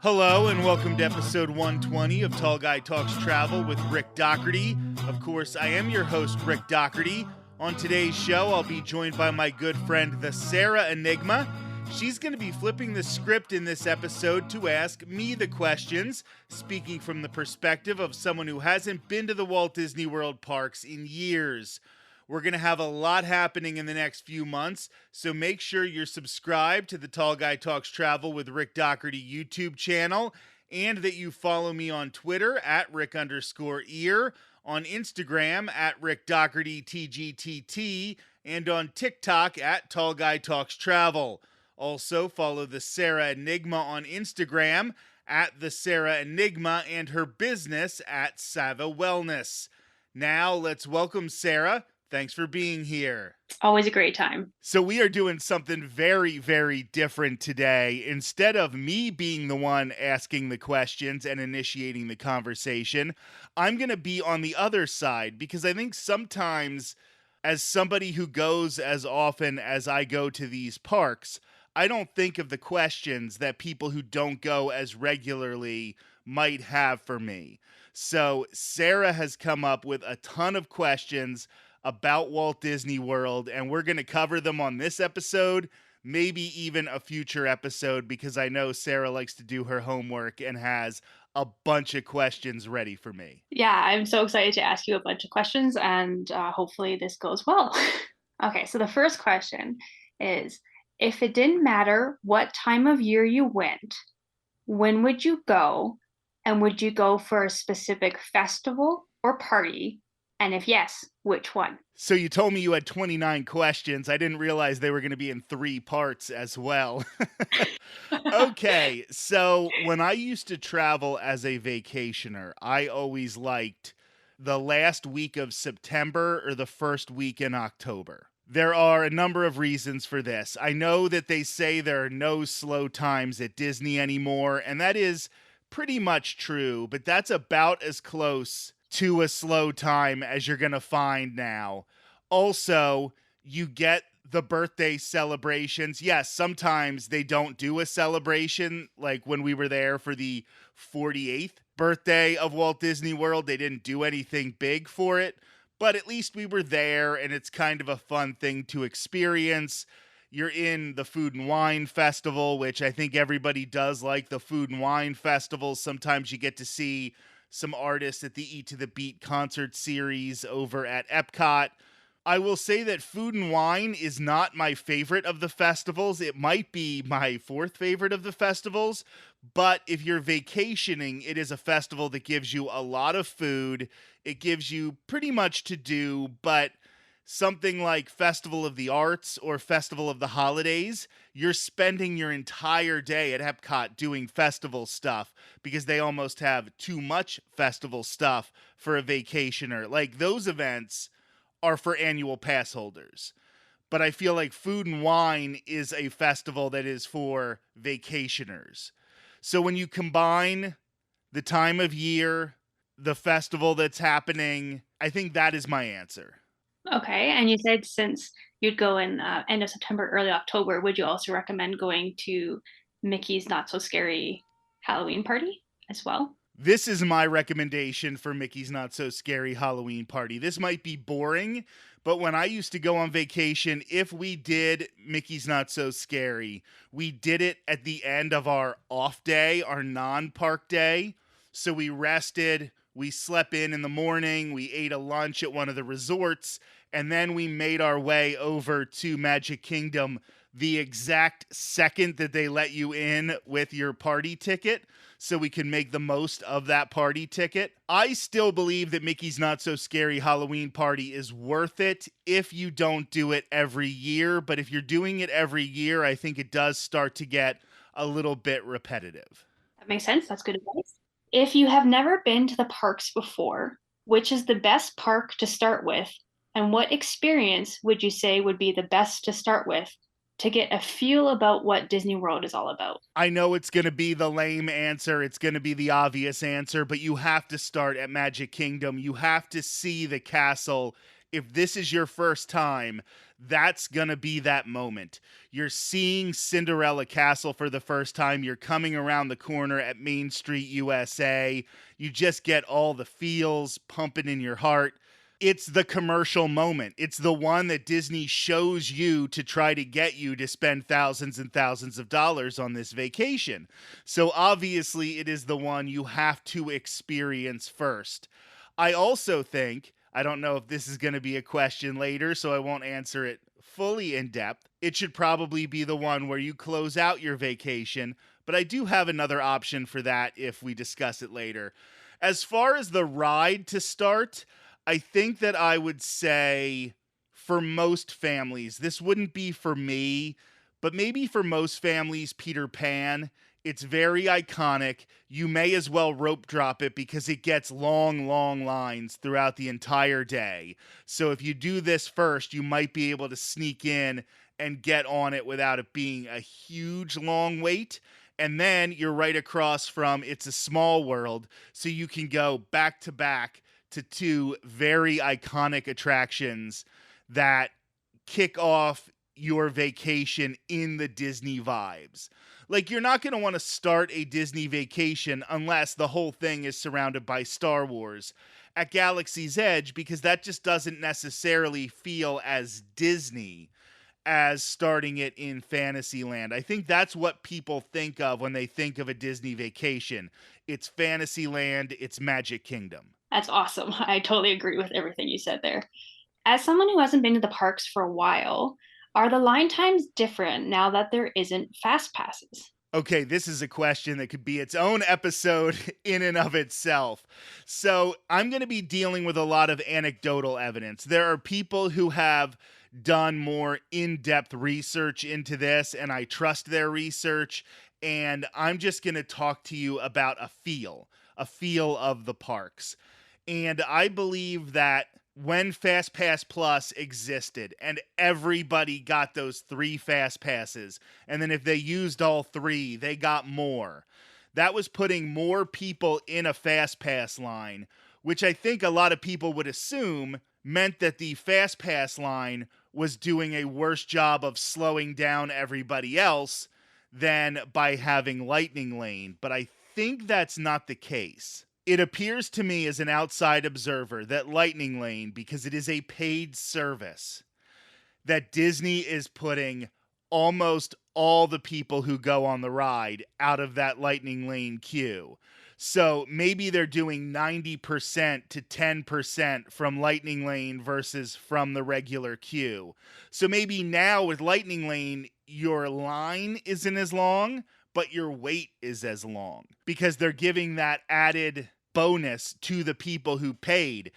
Hello and welcome to episode 120 of Tall Guy Talks Travel with Rick Doherty. Of course, I am your host, Rick Doherty. On today's show, I'll be joined by my good friend, the Sarah Enigma. She's going to be flipping the script in this episode to ask me the questions, speaking from the perspective of someone who hasn't been to the Walt Disney World parks in years. We're going to have a lot happening in the next few months, so make sure you're subscribed to the Tall Guy Talks Travel with Rick Doherty YouTube channel, and that you follow me on Twitter at Rick_ear, on Instagram at Rick Doherty TGTT, and on TikTok at Tall Guy Talks Travel. Also, follow the Sarah Enigma on Instagram at the Sarah Enigma and her business at Sava Wellness. Now, let's welcome Sarah. Thanks for being here. Always a great time. So we are doing something very, very different today. Instead of me being the one asking the questions and initiating the conversation, I'm going to be on the other side because I think sometimes, as somebody who goes as often as I go to these parks, I don't think of the questions that people who don't go as regularly might have for me. So Sarah has come up with a ton of questions about Walt Disney World, and we're going to cover them on this episode, maybe even a future episode, because I know Sarah likes to do her homework and has a bunch of questions ready for me. Yeah, I'm so excited to ask you a bunch of questions, and hopefully this goes well. Okay, so the first question is, if it didn't matter what time of year you went, when would you go? And would you go for a specific festival or party? And if yes, which one? So you told me you had 29 questions. I didn't realize they were going to be in 3 parts as well. Okay, so when I used to travel as a vacationer, I always liked the last week of September or the first week in October. There are a number of reasons for this. I know that they say there are no slow times at Disney anymore, and that is pretty much true, but that's about as close to a slow time as you're going to find now. Also, you get the birthday celebrations. Yes, sometimes they don't do a celebration, like when we were there for the 48th birthday of Walt Disney World. They didn't do anything big for it, but at least we were there, and it's kind of a fun thing to experience. You're in the Food and Wine Festival, which I think everybody does like the Food and Wine Festival. Sometimes you get to see some artists at the Eat to the Beat concert series over at Epcot. I will say that Food and Wine is not my favorite of the festivals. It might be my 4th favorite of the festivals, but if you're vacationing, it is a festival that gives you a lot of food. It gives you pretty much to do, but something like Festival of the Arts or Festival of the Holidays, you're spending your entire day at Epcot doing festival stuff because they almost have too much festival stuff for a vacationer. Like, those events are for annual pass holders. But I feel like Food and Wine is a festival that is for vacationers. So when you combine the time of year, the festival that's happening, I think that is my answer. Okay, and you said since you'd go in end of September, early October, would you also recommend going to Mickey's Not So Scary Halloween Party as well? This is my recommendation for Mickey's Not So Scary Halloween Party. This might be boring, but when I used to go on vacation, if we did Mickey's Not So Scary, we did it at the end of our off day, our non-park day. So we rested, we slept in the morning, we ate a lunch at one of the resorts, and then we made our way over to Magic Kingdom the exact second that they let you in with your party ticket, so we can make the most of that party ticket. I still believe that Mickey's Not So Scary Halloween Party is worth it if you don't do it every year, but if you're doing it every year, I think it does start to get a little bit repetitive. That makes sense. That's good advice. If you have never been to the parks before, which is the best park to start with, and what experience would you say would be the best to start with to get a feel about what Disney World is all about? I know it's going to be the lame answer. It's going to be the obvious answer, but you have to start at Magic Kingdom. You have to see the castle. If this is your first time, that's going to be that moment. You're seeing Cinderella Castle for the first time. You're coming around the corner at Main Street, USA. You just get all the feels pumping in your heart. It's the commercial moment. It's the one that Disney shows you to try to get you to spend thousands and thousands of dollars on this vacation. So obviously, it is the one you have to experience first. I also think, I don't know if this is going to be a question later, so I won't answer it fully in depth. It should probably be the one where you close out your vacation, but I do have another option for that if we discuss it later. As far as the ride to start, I think that I would say for most families, this wouldn't be for me, but maybe for most families, Peter Pan. It's very iconic. You may as well rope drop it because it gets long, long lines throughout the entire day. So if you do this first, you might be able to sneak in and get on it without it being a huge long wait. And then you're right across from It's a Small World, so you can go back to back to two very iconic attractions that kick off your vacation in the Disney vibes. Like, you're not going to want to start a Disney vacation unless the whole thing is surrounded by Star Wars at Galaxy's Edge, because that just doesn't necessarily feel as Disney as starting it in Fantasyland. I think that's what people think of when they think of a Disney vacation. It's Fantasyland, it's Magic Kingdom. That's awesome. I totally agree with everything you said there. As someone who hasn't been to the parks for a while, are the line times different now that there isn't fast passes? Okay, this is a question that could be its own episode in and of itself. So, I'm going to be dealing with a lot of anecdotal evidence. There are people who have done more in depth research into this, and I trust their research. And I'm just going to talk to you about a feel of the parks. And I believe that when Fast Pass Plus existed and everybody got those three Fast Passes, and then if they used all three, they got more. That was putting more people in a Fast Pass line, which I think a lot of people would assume meant that the Fast Pass line was doing a worse job of slowing down everybody else than by having Lightning Lane. But I think that's not the case. It appears to me as an outside observer that Lightning Lane, because it is a paid service, that Disney is putting almost all the people who go on the ride out of that Lightning Lane queue. So maybe they're doing 90% to 10% from Lightning Lane versus from the regular queue. So maybe now with Lightning Lane, your line isn't as long, but your wait is as long because they're giving that added bonus to the people who paid,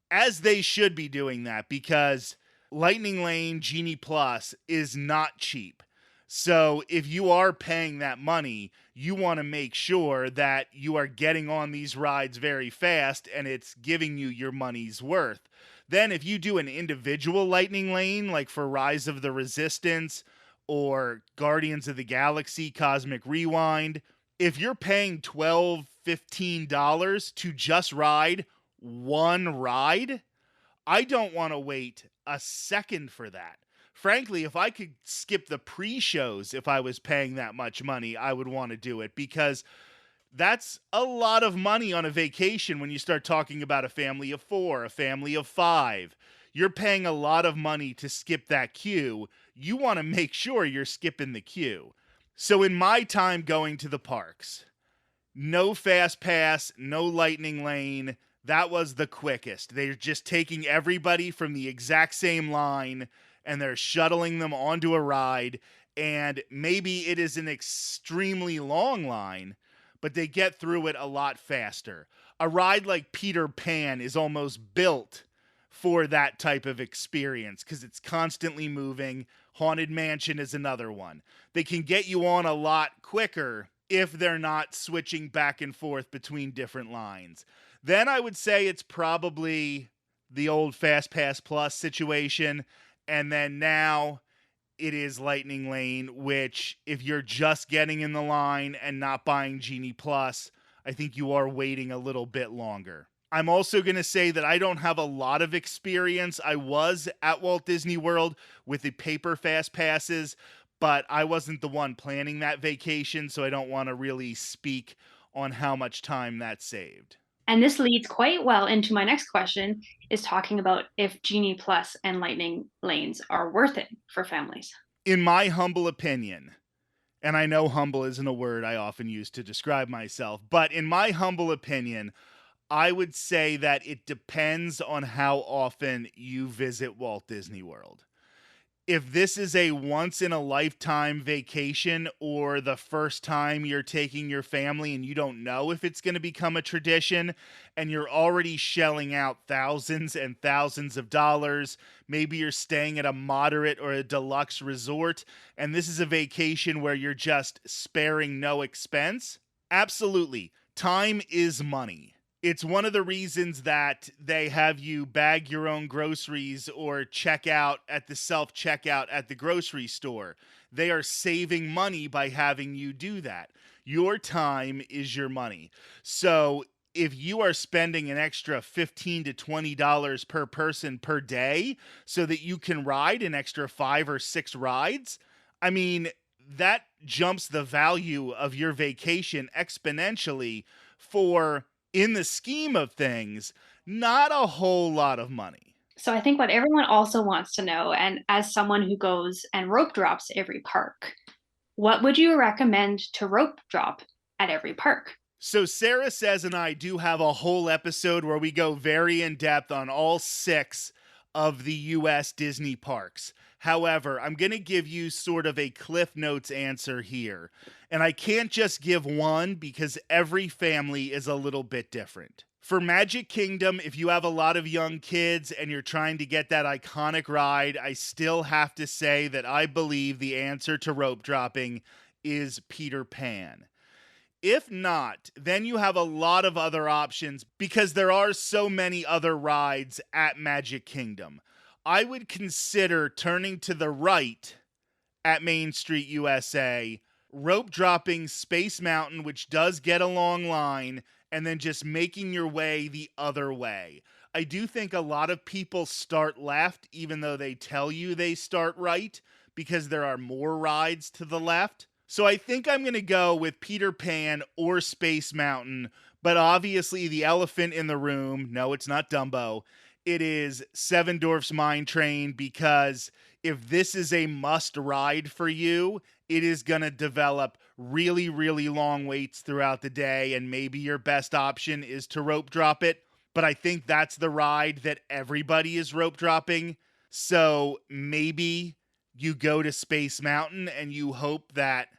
as they should be doing that, because Lightning Lane Genie Plus is not cheap. So if you are paying that money, you want to make sure that you are getting on these rides very fast and it's giving you your money's worth. Then if you do an individual Lightning Lane, like for Rise of the Resistance or Guardians of the Galaxy Cosmic Rewind, if you're paying $12, $15 to just ride one ride, I don't want to wait a second for that. Frankly, if I could skip the pre-shows if I was paying that much money, I would want to do it, because that's a lot of money on a vacation when you start talking about a family of four, a family of five. You're paying a lot of money to skip that queue. You want to make sure you're skipping the queue. So in my time going to the parks, no fast pass, no Lightning Lane. That was the quickest. They're just taking everybody from the exact same line and they're shuttling them onto a ride. And maybe it is an extremely long line, but they get through it a lot faster. A ride like Peter Pan is almost built for that type of experience because it's constantly moving. Haunted Mansion is another one. They can get you on a lot quicker if they're not switching back and forth between different lines. Then I would say it's probably the old Fast Pass Plus situation. And then now it is Lightning Lane, which if you're just getting in the line and not buying Genie Plus, I think you are waiting a little bit longer. I'm also going to say that I don't have a lot of experience. I was at Walt Disney World with the paper fast passes, but I wasn't the one planning that vacation, so I don't want to really speak on how much time that saved. And this leads quite well into my next question is talking about if Genie Plus and Lightning lanes are worth it for families. In my humble opinion, and I know humble isn't a word I often use to describe myself, but in my humble opinion, I would say that it depends on how often you visit Walt Disney World. If this is a once in a lifetime vacation or the first time you're taking your family and you don't know if it's going to become a tradition and you're already shelling out thousands and thousands of dollars, maybe you're staying at a moderate or a deluxe resort and this is a vacation where you're just sparing no expense, absolutely. Time is money. It's one of the reasons that they have you bag your own groceries or check out at the self checkout at the grocery store. They are saving money by having you do that. Your time is your money. So if you are spending an extra $15 to $20 per person per day so that you can ride an extra 5 or 6 rides, I mean, that jumps the value of your vacation exponentially for, in the scheme of things, not a whole lot of money. So I think what everyone also wants to know, and as someone who goes and rope drops every park, what would you recommend to rope drop at every park? So Sarah Says and I do have a whole episode where we go very in depth on all 6 of the US Disney parks. However, I'm going to give you sort of a Cliff Notes answer here. And I can't just give one because every family is a little bit different. For Magic Kingdom, if you have a lot of young kids and you're trying to get that iconic ride, I still have to say that I believe the answer to rope dropping is Peter Pan. If not, then you have a lot of other options because there are so many other rides at Magic Kingdom. I would consider turning to the right at Main Street USA, rope dropping Space Mountain, which does get a long line, and then just making your way the other way. I do think a lot of people start left, even though they tell you they start right, because there are more rides to the left. So I think I'm going to go with Peter Pan or Space Mountain, but obviously the elephant in the room, no, it's not Dumbo. It is Seven Dwarfs Mine Train because if this is a must ride for you, it is going to develop really, really long waits throughout the day, and maybe your best option is to rope drop it. But I think that's the ride that everybody is rope dropping. So maybe you go to Space Mountain and you hope that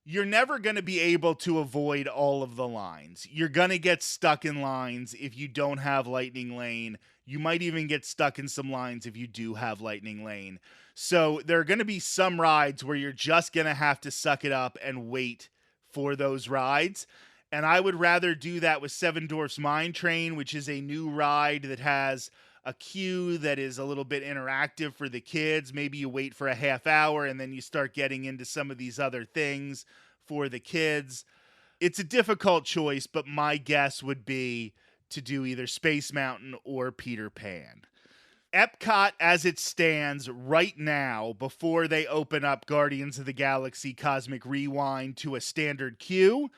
you're never going to be able to avoid all of the lines. You're going to get stuck in lines if you don't have Lightning Lane. You might even get stuck in some lines if you do have Lightning Lane. So there are going to be some rides where you're just going to have to suck it up and wait for those rides. And I would rather do that with Seven Dwarfs Mine Train, which is a new ride that has a queue that is a little bit interactive for the kids. Maybe you wait for a half hour and then you start getting into some of these other things for the kids. It's a difficult choice, but my guess would be to do either Space Mountain or Peter Pan. Epcot, as it stands right now, before they open up Guardians of the Galaxy Cosmic Rewind to a standard queue,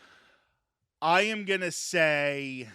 I am going to say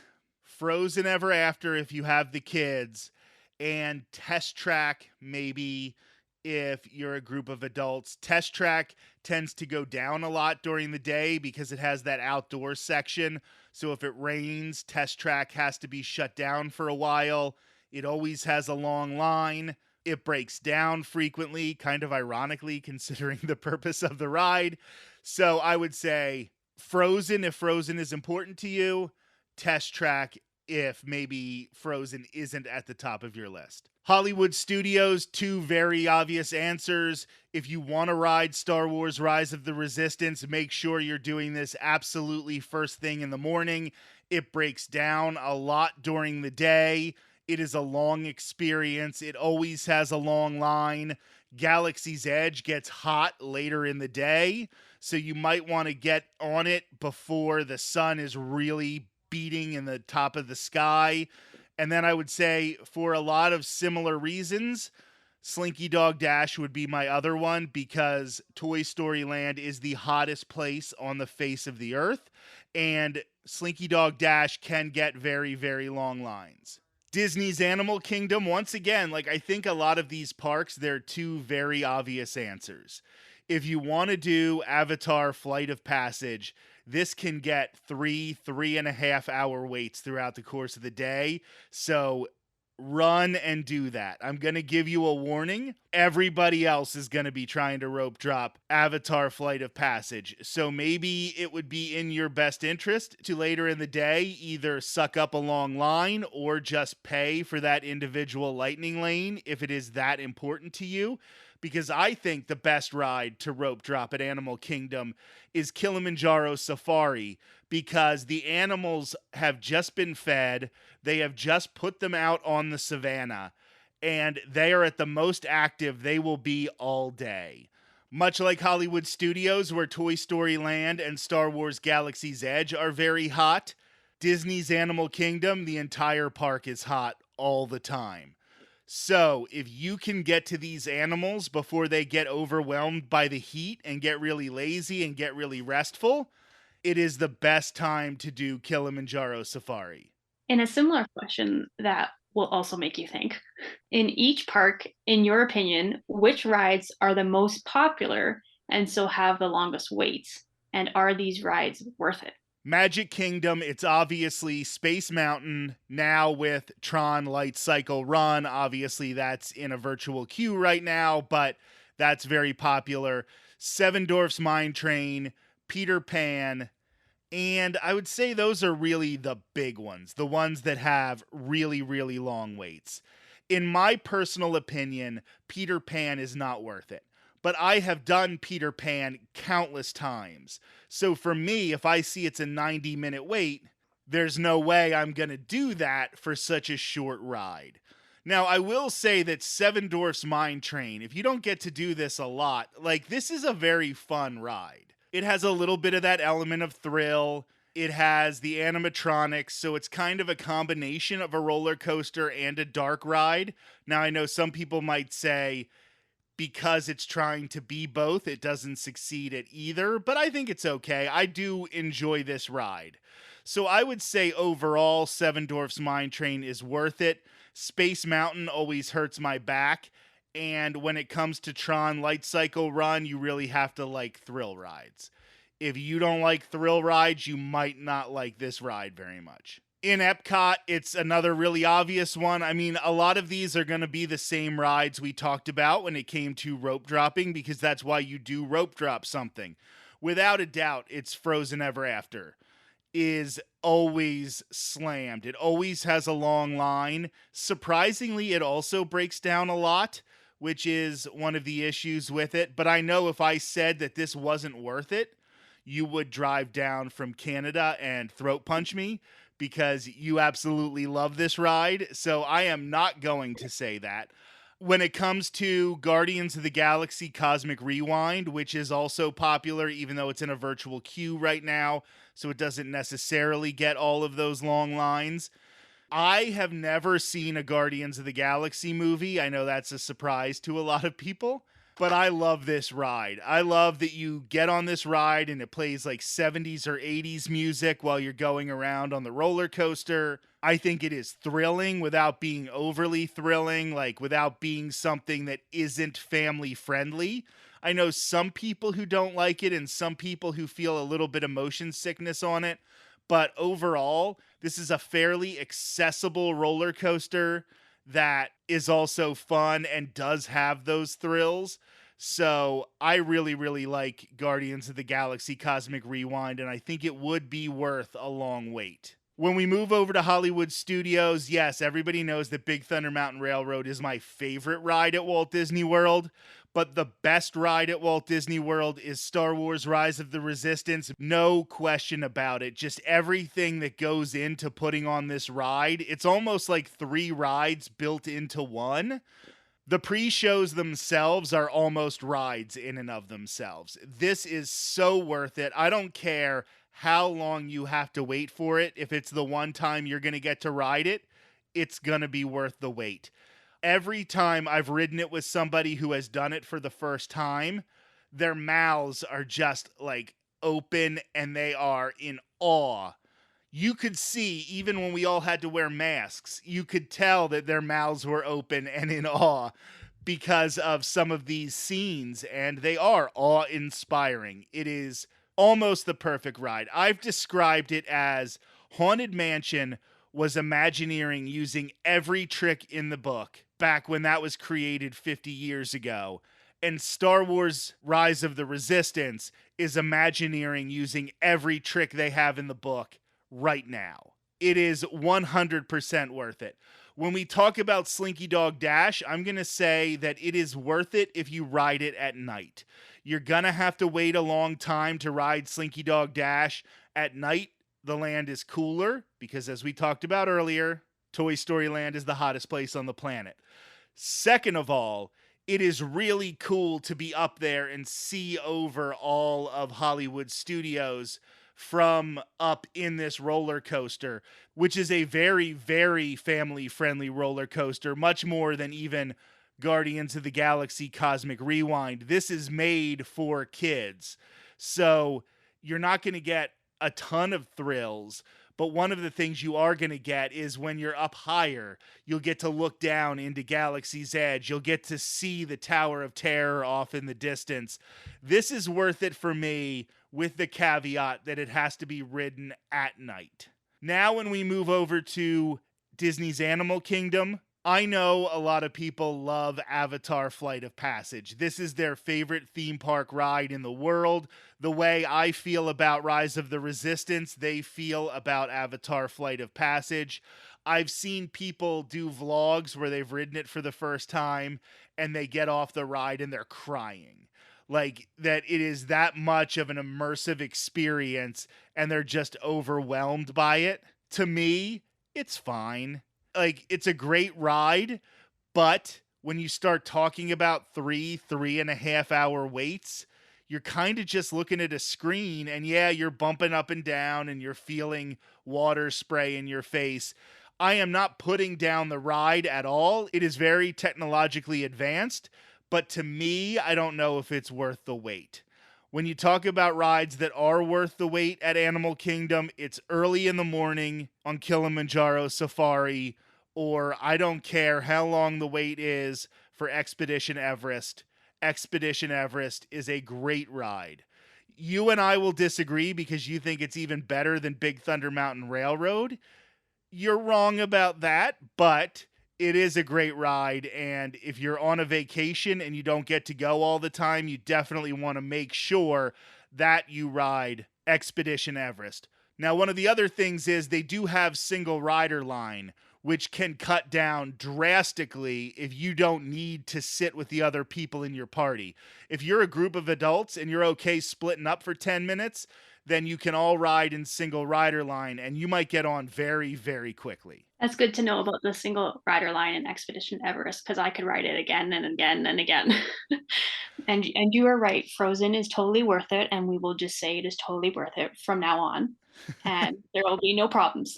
Frozen Ever After if you have the kids, and Test Track maybe if you're a group of adults. Test Track tends to go down a lot during the day because it has that outdoor section. So if it rains, Test Track has to be shut down for a while. It always has a long line. It breaks down frequently, kind of ironically, considering the purpose of the ride. So I would say Frozen if Frozen is important to you, Test Track if maybe Frozen isn't at the top of your list. Hollywood Studios, 2 very obvious answers. If you want to ride Star Wars Rise of the Resistance, make sure you're doing this absolutely first thing in the morning. It breaks down a lot during the day. It is a long experience. It always has a long line. Galaxy's Edge gets hot later in the day, so you might want to get on it before the sun is really beating in the top of the sky. And then I would say, for a lot of similar reasons, Slinky Dog Dash would be my other one, because Toy Story Land is the hottest place on the face of the earth, and Slinky Dog Dash can get very, very long lines. Disney's Animal Kingdom, once again, like, I think a lot of these parks, they're two very obvious answers. If you want to do Avatar Flight of Passage, this can get 3.5 hour waits throughout the course of the day. So run and do that. I'm going to give you a warning. Everybody else is going to be trying to rope drop Avatar Flight of Passage. So maybe it would be in your best interest to later in the day either suck up a long line or just pay for that individual lightning lane if it is that important to you. Because I think the best ride to rope drop at Animal Kingdom is Kilimanjaro Safari, because the animals have just been fed, they have just put them out on the savannah, and they are at the most active they will be all day. Much like Hollywood Studios, where Toy Story Land and Star Wars Galaxy's Edge are very hot, Disney's Animal Kingdom, the entire park is hot all the time. So, if you can get to these animals before they get overwhelmed by the heat and get really lazy and get really restful, it is the best time to do Kilimanjaro Safari. In a similar question that will also make you think, in each park, in your opinion, which rides are the most popular and so have the longest waits? And are these rides worth it? Magic Kingdom, it's obviously Space Mountain, now with Tron Light Cycle Run. Obviously, that's in a virtual queue right now, but that's very popular. Seven Dwarfs Mine Train, Peter Pan, and I would say those are really the big ones, the ones that have really, really long waits. In my personal opinion, Peter Pan is not worth it. But I have done Peter Pan countless times. So for me, if I see it's a 90-minute wait, there's no way I'm going to do that for such a short ride. Now, I will say that Seven Dwarfs Mine Train, if you don't get to do this a lot, like, this is a very fun ride. It has a little bit of that element of thrill. It has the animatronics, so it's kind of a combination of a roller coaster and a dark ride. Now, I know some people might say, because it's trying to be both, it doesn't succeed at either, but I think it's okay. I do enjoy this ride. So I would say overall, Seven Dwarfs Mine Train is worth it. Space Mountain always hurts my back. And when it comes to Tron Light Cycle Run, you really have to like thrill rides. If you don't like thrill rides, you might not like this ride very much. In Epcot, it's another really obvious one. I mean, a lot of these are going to be the same rides we talked about when it came to rope dropping, because that's why you do rope drop something. Without a doubt, it's Frozen Ever After is always slammed. It always has a long line. Surprisingly, it also breaks down a lot, which is one of the issues with it. But I know if I said that this wasn't worth it, you would drive down from Canada and throat punch me, because you absolutely love this ride. So I am not going to say that. When it comes to Guardians of the Galaxy Cosmic Rewind, which is also popular, even though it's in a virtual queue right now, so it doesn't necessarily get all of those long lines. I have never seen a Guardians of the Galaxy movie. I know that's a surprise to a lot of people, but I love this ride. I love that you get on this ride and it plays like 70s or 80s music while you're going around on the roller coaster. I think it is thrilling without being overly thrilling, like without being something that isn't family friendly. I know some people who don't like it and some people who feel a little bit of motion sickness on it, but overall, this is a fairly accessible roller coaster that is also fun and does have those thrills. So I really, really like Guardians of the Galaxy Cosmic Rewind, and I think it would be worth a long wait. When we move over to Hollywood Studios, yes, everybody knows that Big Thunder Mountain Railroad is my favorite ride at Walt Disney World, but the best ride at Walt Disney World is Star Wars Rise of the Resistance. No question about it. Just everything that goes into putting on this ride. It's almost like 3 rides built into one. The pre-shows themselves are almost rides in and of themselves. This is so worth it. I don't care how long you have to wait for it. If it's the one time you're going to get to ride it, it's going to be worth the wait. Every time I've ridden it with somebody who has done it for the first time, their mouths are just like open and they are in awe. You could see, even when we all had to wear masks, you could tell that their mouths were open and in awe because of some of these scenes, and they are awe inspiring. It is almost the perfect ride. I've described it as Haunted Mansion was Imagineering using every trick in the book back when that was created 50 years ago. And Star Wars Rise of the Resistance is Imagineering using every trick they have in the book right now. It is 100% worth it. When we talk about Slinky Dog Dash, I'm going to say that it is worth it if you ride it at night. You're going to have to wait a long time to ride Slinky Dog Dash at night. The land is cooler because, as we talked about earlier, Toy Story Land is the hottest place on the planet. Second of all, it is really cool to be up there and see over all of Hollywood studios from up in this roller coaster, which is a very, very family friendly roller coaster, much more than even Guardians of the Galaxy Cosmic Rewind. This is made for kids. So you're not going to get a ton of thrills, but one of the things you are going to get is when you're up higher, you'll get to look down into Galaxy's Edge. You'll get to see the Tower of Terror off in the distance. This is worth it for me, with the caveat that it has to be ridden at night. Now, when we move over to Disney's Animal Kingdom, I know a lot of people love Avatar Flight of Passage. This is their favorite theme park ride in the world. The way I feel about Rise of the Resistance, they feel about Avatar Flight of Passage. I've seen people do vlogs where they've ridden it for the first time and they get off the ride and they're crying. Like, that it is that much of an immersive experience and they're just overwhelmed by it. To me, it's fine. Like, it's a great ride, but when you start talking about 3.5 hour waits, you're kind of just looking at a screen, and yeah, you're bumping up and down and you're feeling water spray in your face. I am not putting down the ride at all. It is very technologically advanced, but to me, I don't know if it's worth the wait. When you talk about rides that are worth the wait at Animal Kingdom, it's early in the morning on Kilimanjaro Safari, or I don't care how long the wait is for Expedition Everest. Expedition Everest is a great ride. You and I will disagree because you think it's even better than Big Thunder Mountain Railroad. You're wrong about that, but it is a great ride, and if you're on a vacation and you don't get to go all the time, you definitely want to make sure that you ride Expedition Everest. Now, one of the other things is they do have single rider line, which can cut down drastically if you don't need to sit with the other people in your party. If you're a group of adults and you're okay splitting up for 10 minutes, then you can all ride in single rider line and you might get on very, very quickly. That's good to know about the single rider line in Expedition Everest because I could ride it again and again and again. And you are right. Frozen is totally worth it, and we will just say it is totally worth it from now on, and there will be no problems.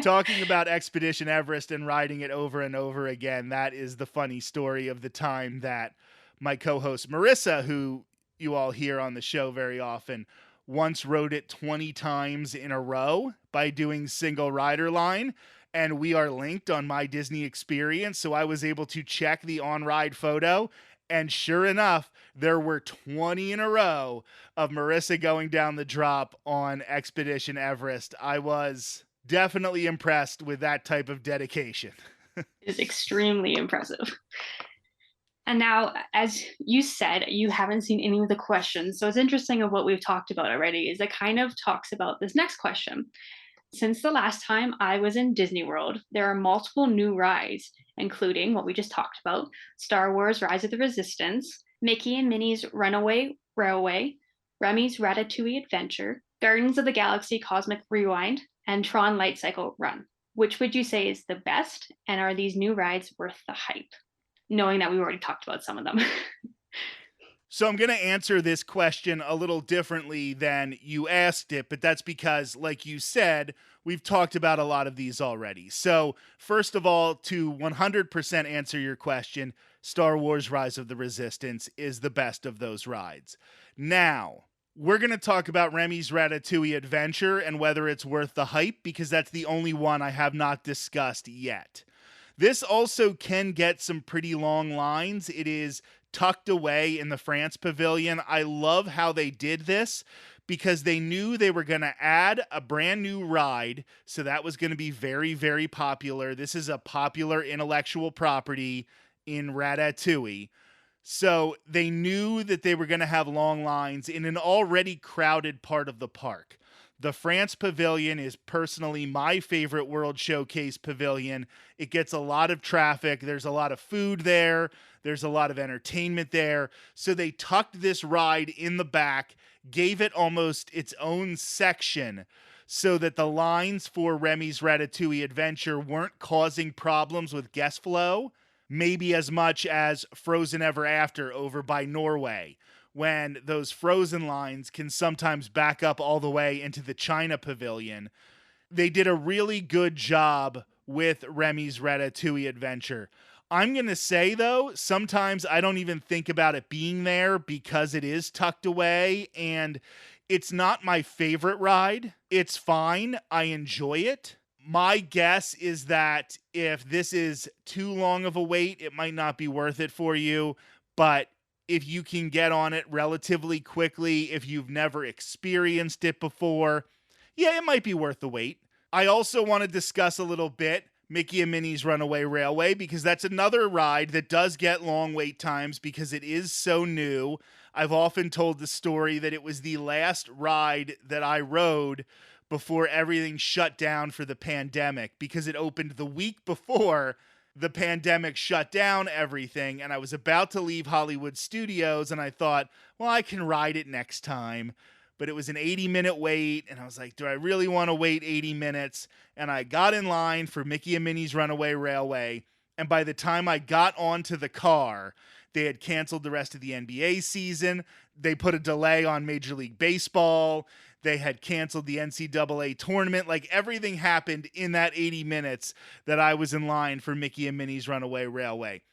Talking about Expedition Everest and riding it over and over again, that is the funny story of the time that my co-host Marissa, who you all hear on the show very often, once rode it 20 times in a row by doing single rider line. And we are linked on My Disney Experience, so I was able to check the on-ride photo. And sure enough, there were 20 in a row of Marissa going down the drop on Expedition Everest. I was definitely impressed with that type of dedication. Is extremely impressive. And now, as you said, you haven't seen any of the questions. So it's interesting of what we've talked about already is it kind of talks about this next question. Since the last time I was in Disney World, there are multiple new rides, including what we just talked about, Star Wars Rise of the Resistance, Mickey and Minnie's Runaway Railway, Remy's Ratatouille Adventure, Gardens of the Galaxy Cosmic Rewind, and Tron Light Cycle Run. Which would you say is the best, and are these new rides worth the hype? Knowing that we already talked about some of them. So I'm going to answer this question a little differently than you asked it, but that's because, like you said, we've talked about a lot of these already. So, first of all, to 100% answer your question, Star Wars Rise of the Resistance is the best of those rides. Now, we're going to talk about Remy's Ratatouille Adventure and whether it's worth the hype, because that's the only one I have not discussed yet. This also can get some pretty long lines. It is tucked away in the France pavilion. I love how they did this because they knew they were going to add a brand new ride. So that was going to be very, very popular. This is a popular intellectual property in Ratatouille. So they knew that they were going to have long lines in an already crowded part of the park. The France Pavilion is personally my favorite World Showcase pavilion. It gets a lot of traffic. There's a lot of food there. There's a lot of entertainment there. So they tucked this ride in the back, gave it almost its own section so that the lines for Remy's Ratatouille Adventure weren't causing problems with guest flow, maybe as much as Frozen Ever After over by Norway, when those Frozen lines can sometimes back up all the way into the China Pavilion. They did a really good job with Remy's Ratatouille Adventure. I'm going to say, though, sometimes I don't even think about it being there because it is tucked away and it's not my favorite ride. It's fine. I enjoy it. My guess is that if this is too long of a wait, it might not be worth it for you. But if you can get on it relatively quickly, if you've never experienced it before, yeah, it might be worth the wait. I also want to discuss a little bit Mickey and Minnie's Runaway Railway, because that's another ride that does get long wait times because it is so new. I've often told the story that it was the last ride that I rode before everything shut down for the pandemic, because it opened the week before the pandemic shut down everything, and I was about to leave Hollywood Studios, and I thought, well, I can ride it next time. But it was an 80-minute wait, and I was like, do I really want to wait 80 minutes? And I got in line for Mickey and Minnie's Runaway Railway, and by the time I got onto the car, they had canceled the rest of the NBA season. They put a delay on Major League Baseball. They had canceled the NCAA tournament. Like, everything happened in that 80 minutes that I was in line for Mickey and Minnie's Runaway Railway.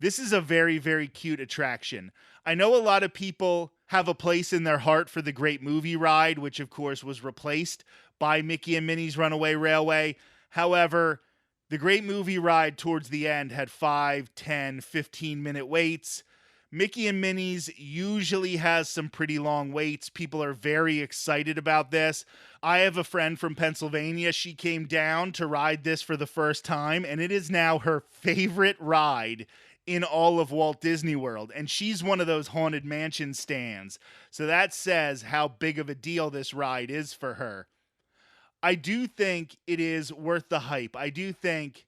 This is a very, very cute attraction. I know a lot of people have a place in their heart for the Great Movie Ride, which of course was replaced by Mickey and Minnie's Runaway Railway. However, the Great Movie Ride towards the end had 5, 10, 15-minute waits. Mickey and Minnie's usually has some pretty long waits. People are very excited about this. I have a friend from Pennsylvania. She came down to ride this for the first time, and it is now her favorite ride in all of Walt Disney World. And she's one of those Haunted Mansion stands. So that says how big of a deal this ride is for her. I do think it is worth the hype. I do think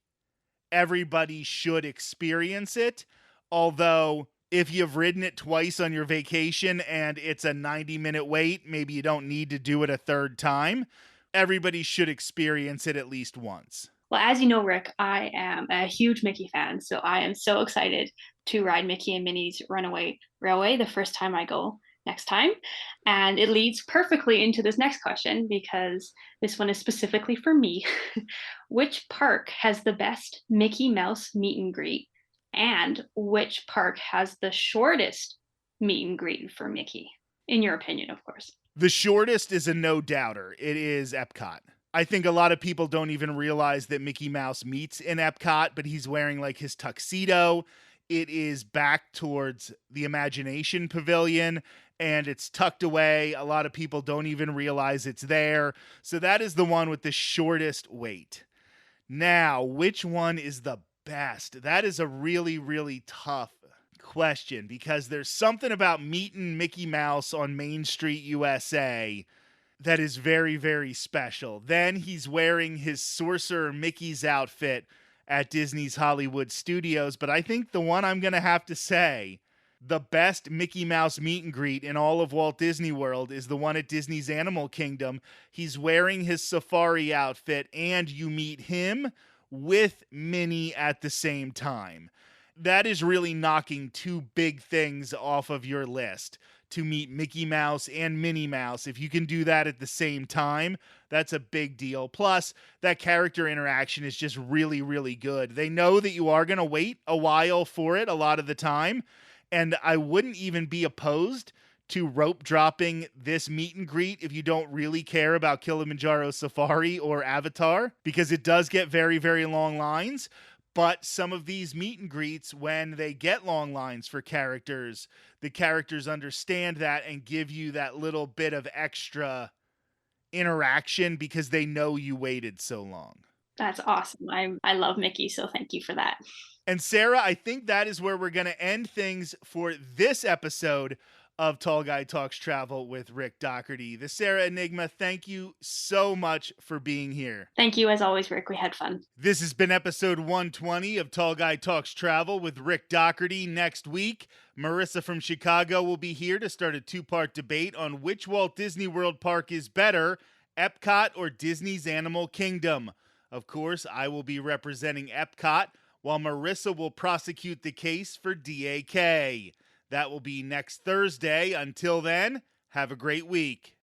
everybody should experience it. Although, if you've ridden it twice on your vacation and it's a 90-minute wait, maybe you don't need to do it a third time. Everybody should experience it at least once. Well, as you know, Rick, I am a huge Mickey fan, so I am so excited to ride Mickey and Minnie's Runaway Railway the first time I go next time. And it leads perfectly into this next question because this one is specifically for me. Which park has the best Mickey Mouse meet and greet? And which park has the shortest meet and greet for Mickey? In your opinion, of course. The shortest is a no doubter. It is Epcot. I think a lot of people don't even realize that Mickey Mouse meets in Epcot, but he's wearing like his tuxedo. It is back towards the Imagination Pavilion and it's tucked away. A lot of people don't even realize it's there. So that is the one with the shortest wait. Now, which one is the best? That is a really, really tough question because there's something about meeting Mickey Mouse on Main Street, USA that is very, very special. Then he's wearing his Sorcerer Mickey's outfit at Disney's Hollywood Studios. But I think the one I'm going to have to say, the best Mickey Mouse meet and greet in all of Walt Disney World is the one at Disney's Animal Kingdom. He's wearing his safari outfit and you meet him with Minnie at the same time. that is really knocking two big things off of your list to meet Mickey Mouse and Minnie Mouse. If you can do that at the same time, that's a big deal. Plus, that character interaction is just really, really good. They know that you are going to wait a while for it a lot of the time. And I wouldn't even be opposed to rope dropping this meet and greet if you don't really care about Kilimanjaro Safari or Avatar, because it does get very, very long lines. But some of these meet and greets, when they get long lines for characters, the characters understand that and give you that little bit of extra interaction because they know you waited so long. That's awesome. I love Mickey, so thank you for that. And Sarah, I think that is where we're going to end things for this episode of Tall Guy Talks Travel with Rick Doherty. The Sarah Enigma, thank you so much for being here. Thank you as always, Rick. We had fun. This has been episode 120 of Tall Guy Talks Travel with Rick Doherty. Next week, Marissa from Chicago will be here to start a two-part debate on which Walt Disney World park is better, Epcot or Disney's Animal Kingdom. Of course, I will be representing Epcot, while Marissa will prosecute the case for DAK. That will be next Thursday. Until then, have a great week.